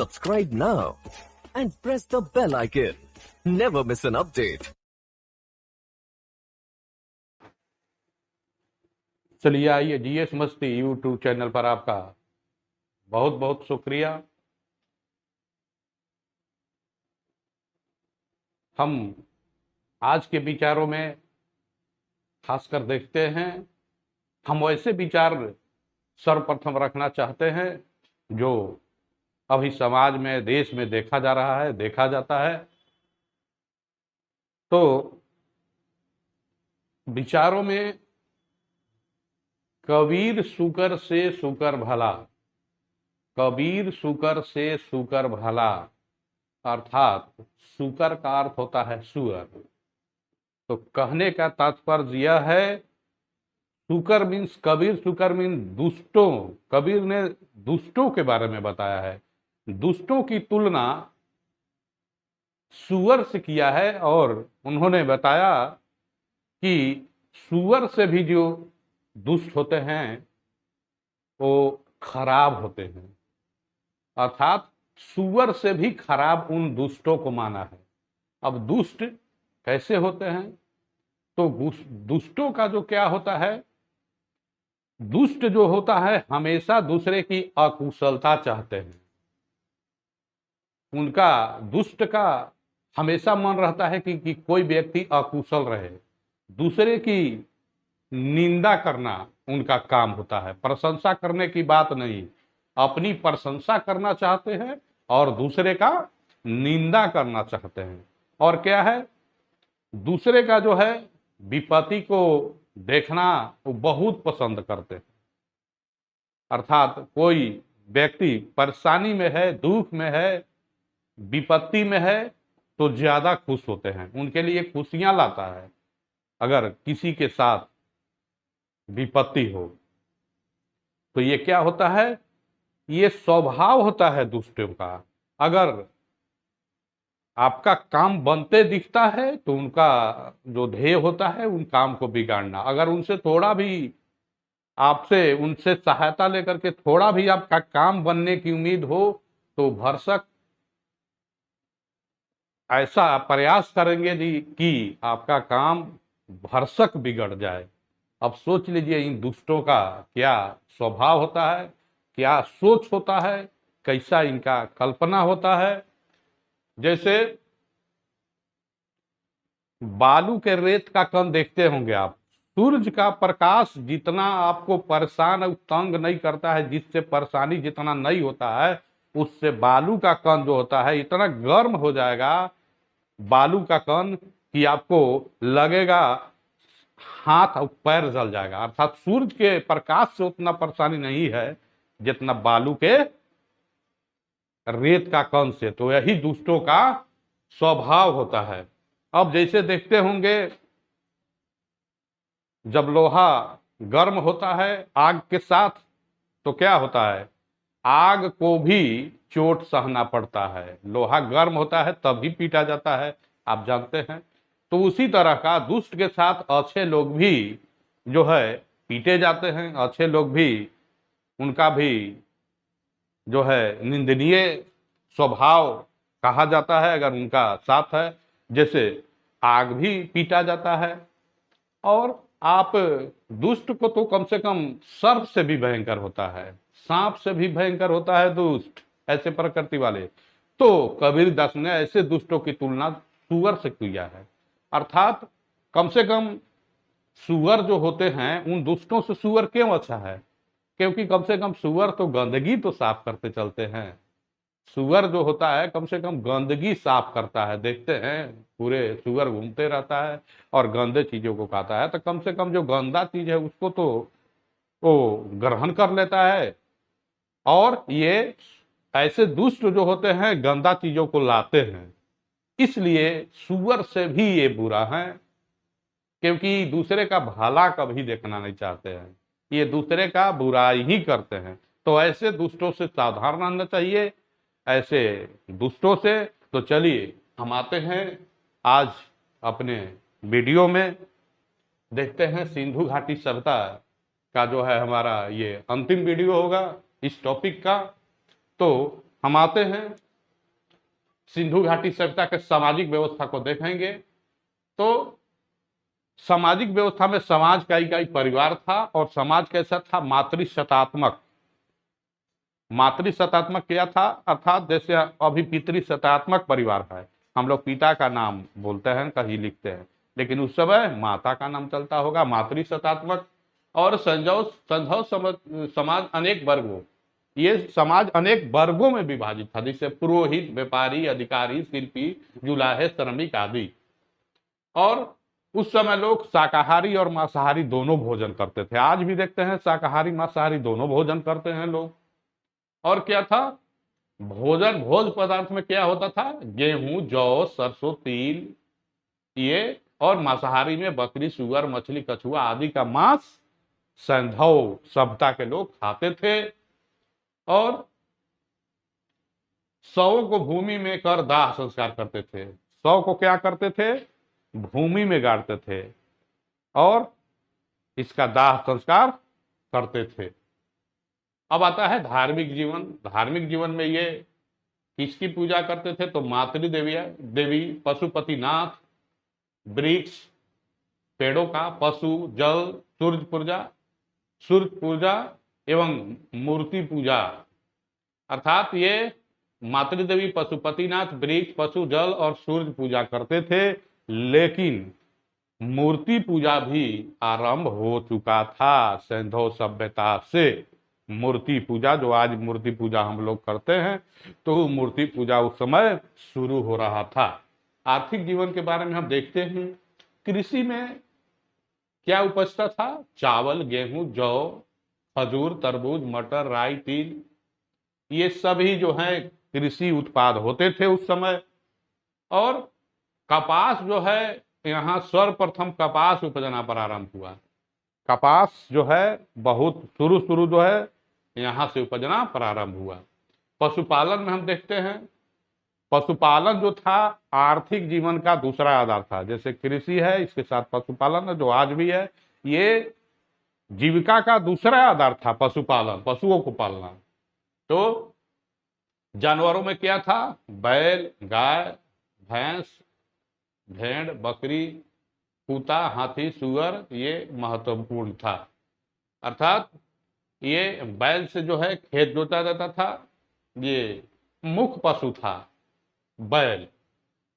Subscribe now and press the bell icon. Never miss an update. चलिए आइए GS मस्ती YouTube channel पर आपका बहुत बहुत शुक्रिया। हम आज के विचारों में खासकर देखते हैं, हम वैसे विचार सर्वप्रथम रखना चाहते हैं जो अभी समाज में देश में देखा जा रहा है, देखा जाता है। तो विचारों में कबीर शुकर से शुकर भला, कबीर शुकर से शुकर भला, अर्थात शुकर का अर्थ होता है सुअर। तो कहने का तात्पर्य यह है, शुकर मीन्स कबीर, शुकर मीन दुष्टों। कबीर ने दुष्टों के बारे में बताया है, दुष्टों की तुलना सुअर से किया है। और उन्होंने बताया कि सुअर से भी जो दुष्ट होते हैं वो खराब होते हैं, अर्थात सुअर से भी खराब उन दुष्टों को माना है। अब दुष्ट कैसे होते हैं? तो दुष्टों का जो क्या होता है, दुष्ट जो होता है हमेशा दूसरे की अकुशलता चाहते हैं। उनका दुष्ट का हमेशा मन रहता है कि कोई व्यक्ति अकुशल रहे, दूसरे की निंदा करना उनका काम होता है। प्रशंसा करने की बात नहीं, अपनी प्रशंसा करना चाहते हैं और दूसरे का निंदा करना चाहते हैं। और क्या है, दूसरे का जो है विपत्ति को देखना वो बहुत पसंद करते हैं। अर्थात कोई व्यक्ति परेशानी में है, दुख में है, विपत्ति में है तो ज्यादा खुश होते हैं, उनके लिए खुशियां लाता है। अगर किसी के साथ विपत्ति हो तो ये क्या होता है, ये स्वभाव होता है दुष्टों का। अगर आपका काम बनते दिखता है तो उनका जो ध्येय होता है उन काम को बिगाड़ना। अगर उनसे थोड़ा भी आपसे उनसे सहायता लेकर के थोड़ा भी आपका काम बनने की उम्मीद हो तो भरसक ऐसा प्रयास करेंगे कि आपका काम भरसक बिगड़ जाए। अब सोच लीजिए इन दुष्टों का क्या स्वभाव होता है, क्या सोच होता है, कैसा इनका कल्पना होता है। जैसे बालू के रेत का कण देखते होंगे आप, सूरज का प्रकाश जितना आपको परेशान और तंग नहीं करता है, जिससे परेशानी जितना नहीं होता है, उससे बालू का कण जो होता है इतना गर्म हो जाएगा बालू का कण कि आपको लगेगा हाथ और पैर जल जाएगा। अर्थात सूरज के प्रकाश से उतना परेशानी नहीं है जितना बालू के रेत का कण से। तो यही दुष्टों का स्वभाव होता है। अब जैसे देखते होंगे जब लोहा गर्म होता है आग के साथ तो क्या होता है, आग को भी चोट सहना पड़ता है। लोहा गर्म होता है तभी पीटा जाता है, आप जानते हैं। तो उसी तरह का दुष्ट के साथ अच्छे लोग भी जो है पीटे जाते हैं। अच्छे लोग भी, उनका भी जो है निंदनीय स्वभाव कहा जाता है अगर उनका साथ है। जैसे आग भी पीटा जाता है। और आप दुष्ट को तो कम से कम सर्प से भी भयंकर होता है, सांप से भी भयंकर होता है दुष्ट, ऐसे प्रकृति वाले। तो कबीर दास ने ऐसे दुष्टों की तुलना सुअर से किया है। अर्थात कम से कम सुअर जो होते हैं उन दुष्टों से सुअर क्यों अच्छा है, क्योंकि कम से कम सुअर तो गंदगी तो साफ करते चलते हैं। सुअर जो होता है कम से कम गंदगी साफ करता है। देखते हैं पूरे सुअर घूमते रहता है और गंदे चीजों को खाता है, तो कम से कम जो गंदा चीज है उसको तो वो ग्रहण कर लेता है। और ये ऐसे दुष्ट जो होते हैं गंदा चीजों को लाते हैं, इसलिए सुअर से भी ये बुरा है, क्योंकि दूसरे का भला कभी देखना नहीं चाहते हैं, ये दूसरे का बुराई ही करते हैं। तो ऐसे दुष्टों से सावधान रहना चाहिए, ऐसे दुष्टों से। तो चलिए हम आते हैं आज अपने वीडियो में, देखते हैं सिंधु घाटी सभ्यता का जो है हमारा ये अंतिम वीडियो होगा इस टॉपिक का। तो हम आते हैं सिंधु घाटी सभ्यता के सामाजिक व्यवस्था को देखेंगे तो सामाजिक व्यवस्था में समाज का इकाई परिवार था और समाज कैसा था, मातृशतात्मक। मातृशतात्मक क्या था, अर्थात जैसे अभी पितृशतात्मक परिवार है, हम लोग पिता का नाम बोलते हैं, कहीं लिखते हैं, लेकिन उस समय माता का नाम चलता होगा, मातृशतात्मक। और संजौ संधव समाज अनेक वर्गों, ये समाज अनेक वर्गों में विभाजित था, जैसे पुरोहित, व्यापारी, अधिकारी, शिल्पी, जुलाहे, श्रमिक आदि। और उस समय लोग शाकाहारी और मांसाहारी दोनों भोजन करते थे। आज भी देखते हैं शाकाहारी मांसाहारी दोनों भोजन करते हैं लोग। और क्या था, भोजन भोज पदार्थ में क्या होता था, गेहूं, जौ, सरसों, तिल, ये। और मांसाहारी में बकरी, सुअर, मछली, कछुआ आदि का मांस सैंधव सभ्यता के लोग खाते थे। और शवों को भूमि में कर दाह संस्कार करते थे। शव को क्या करते थे, भूमि में गाड़ते थे और इसका दाह संस्कार करते थे। अब आता है धार्मिक जीवन। धार्मिक जीवन में ये किसकी पूजा करते थे, तो मातृ देवी, पशुपतिनाथ, वृक्ष, पेड़ों का, पशु, जल, सूर्य पूजा एवं मूर्ति पूजा। अर्थात ये मातृदेवी, पशुपतिनाथ, वृक्ष, पशु, जल और सूर्य पूजा करते थे, लेकिन मूर्ति पूजा भी आरंभ हो चुका था सिंधु सभ्यता से। मूर्ति पूजा, जो आज मूर्ति पूजा हम लोग करते हैं, तो मूर्ति पूजा उस समय शुरू हो रहा था। आर्थिक जीवन के बारे में हम देखते हैं, कृषि में क्या उपजता था, चावल, गेहूं, जौ, खजूर, तरबूज, मटर, राई, तिल, ये सभी जो है कृषि उत्पाद होते थे उस समय। और कपास जो है, यहाँ सर्वप्रथम कपास उपजना प्रारंभ हुआ। कपास जो है बहुत शुरू जो है यहाँ से उपजना प्रारंभ हुआ। पशुपालन में हम देखते हैं, पशुपालन जो था आर्थिक जीवन का दूसरा आधार था। जैसे कृषि है, इसके साथ पशुपालन है जो आज भी है, ये जीविका का दूसरा आधार था पशुपालन, पशुओं को पालना। तो जानवरों में क्या था, बैल, गाय, भैंस, भेड़, बकरी, कुत्ता, हाथी, सुअर, ये महत्वपूर्ण था। अर्थात ये बैल से जो है खेत जोता जाता था, ये मुख्य पशु था बैल।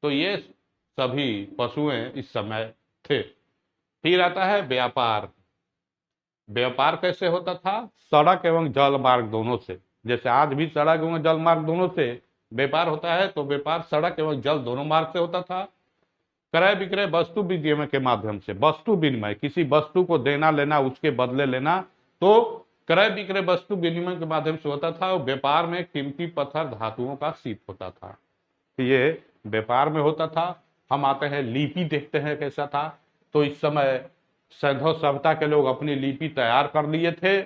तो ये सभी पशुएं इस समय थे। फिर आता है व्यापार। व्यापार कैसे होता था, सड़क एवं जल मार्ग दोनों से। जैसे आज भी सड़क एवं जल मार्ग दोनों से व्यापार होता है, तो व्यापार सड़क एवं जल दोनों मार्ग से होता था। क्रय विक्रय वस्तु विनिमय के माध्यम से, वस्तु विनिमय, किसी वस्तु को देना लेना, उसके बदले लेना, तो क्रय विक्रय वस्तु विनिमय के माध्यम से होता था। और व्यापार में कीमती पत्थर, धातुओं का सीप होता था, ये व्यापार में होता था। हम आते हैं लिपि, देखते हैं कैसा था। तो इस समय सिंधु सभ्यता के लोग अपनी लिपि तैयार कर लिए थे।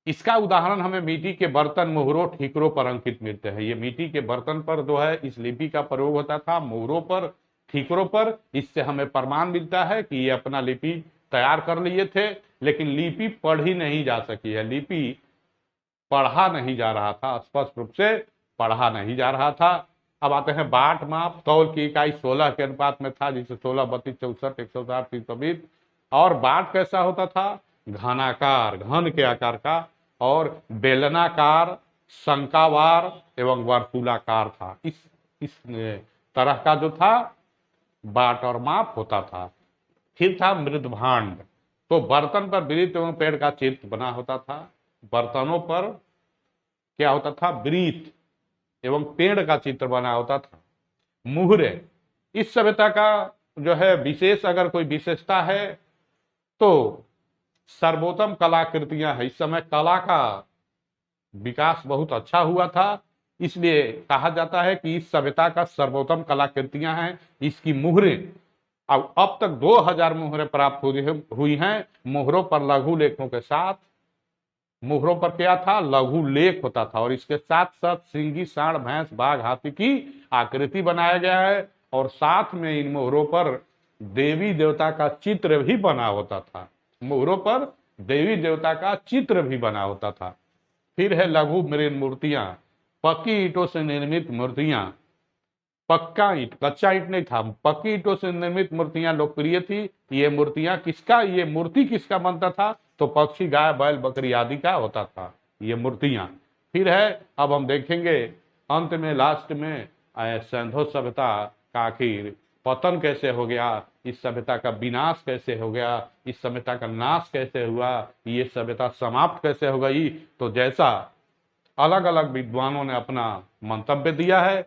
इसका उदाहरण हमें मिट्टी के बर्तन, मोहरों, ठीकरों पर अंकित मिलते हैं। ये मिट्टी के बर्तन पर जो है इस लिपि का प्रयोग होता था, मोहरों पर, ठीकरों पर। इससे हमें प्रमाण मिलता है कि ये अपना लिपि तैयार कर लिए थे, लेकिन लिपि पढ़ी नहीं जा सकी है, लिपि पढ़ा नहीं जा रहा था, स्पष्ट रूप से पढ़ा नहीं जा रहा था। अब आते हैं बाट माप। तौल की इकाई 16 के अनुपात में था, जिसे 16, 32, 64, 160, 320। और बाट कैसा होता था, घनाकार, घन के आकार का, और बेलनाकार, शंकावार एवं वर्तुलाकार था। इस तरह का जो था बाट और माप होता था। फिर था मृदभांड। तो बर्तन पर वृत्त एवं पेड़ का चित्र बना होता था। बर्तनों पर क्या होता था, वृत्त एवं पेड़ का चित्र बना होता था। मुहरे, इस सभ्यता का जो है विशेष अगर कोई विशेषता है तो सर्वोत्तम कलाकृतियां हैं। इस समय कला का विकास बहुत अच्छा हुआ था, इसलिए कहा जाता है कि इस सभ्यता का सर्वोत्तम कलाकृतियां हैं। इसकी मुहरें, अब तक 2000 मुहरें प्राप्त हुई हैं। मुहरों पर लघु लेखों के साथ, मुहरों पर क्या था, लघु लेख होता था, और इसके साथ साथ सिंगी, सांड, भैंस, बाघ, हाथी की आकृति बनाया गया है। और साथ में इन मोहरों पर देवी देवता का चित्र भी बना होता था। मोहरों पर देवी देवता का चित्र भी बना होता था। फिर है लघु मृण मूर्तियां। पक्की ईंटों से निर्मित मूर्तियां, पक्का ईंट, कच्चा ईंट नहीं था, पक्की ईंटों से निर्मित मूर्तियां लोकप्रिय थी। ये मूर्तियां किसका, ये मूर्ति किसका बनता था, तो पक्षी, गाय, बैल, बकरी आदि का होता था ये मूर्तियां। फिर है, अब हम देखेंगे अंत में, लास्ट में सिंधु सभ्यता का आखिर पतन कैसे हो गया, इस सभ्यता का विनाश कैसे हो गया, इस सभ्यता का नाश कैसे हुआ, ये सभ्यता समाप्त कैसे हो गई। तो जैसा अलग अलग विद्वानों ने अपना मंतव्य दिया है,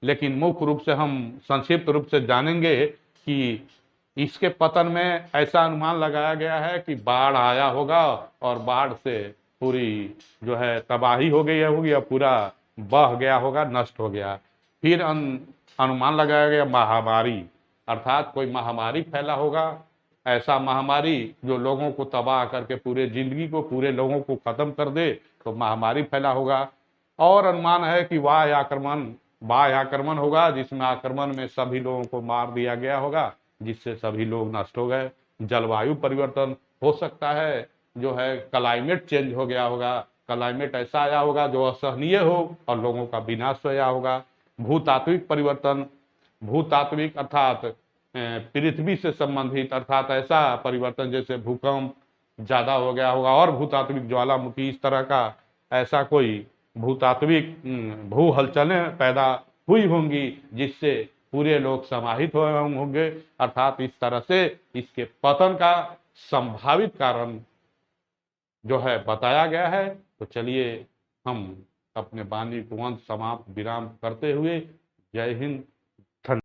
लेकिन मुख्य रूप से हम संक्षिप्त रूप से जानेंगे कि इसके पतन में ऐसा अनुमान लगाया गया है कि बाढ़ आया होगा और बाढ़ से पूरी जो है तबाही हो गई होगी या पूरा बह गया होगा, नष्ट हो गया। फिर अनुमान लगाया गया महामारी, अर्थात कोई महामारी फैला होगा, ऐसा महामारी जो लोगों को तबाह करके पूरे जिंदगी को, पूरे लोगों को खत्म कर दे, तो महामारी फैला होगा। और अनुमान है कि वायु आक्रमण होगा, जिसमें आक्रमण में सभी लोगों को मार दिया गया होगा, जिससे सभी लोग नष्ट हो गए। जलवायु परिवर्तन हो सकता है, जो है क्लाइमेट चेंज हो गया होगा, क्लाइमेट ऐसा आया होगा जो असहनीय हो और लोगों का विनाश हो गया होगा। भूतात्विक परिवर्तन, भूतात्विक अर्थात पृथ्वी से संबंधित, अर्थात ऐसा परिवर्तन जैसे भूकंप ज्यादा हो गया होगा और भूतात्विक ज्वालामुखी, इस तरह का ऐसा कोई भूतात्विक भू हलचलें पैदा हुई होंगी, जिससे पूरे लोग समाहित हुए होंगे। अर्थात इस तरह से इसके पतन का संभावित कारण जो है बताया गया है। तो चलिए हम अपने वाणी को अंत समाप्त विराम करते हुए, जय हिंद,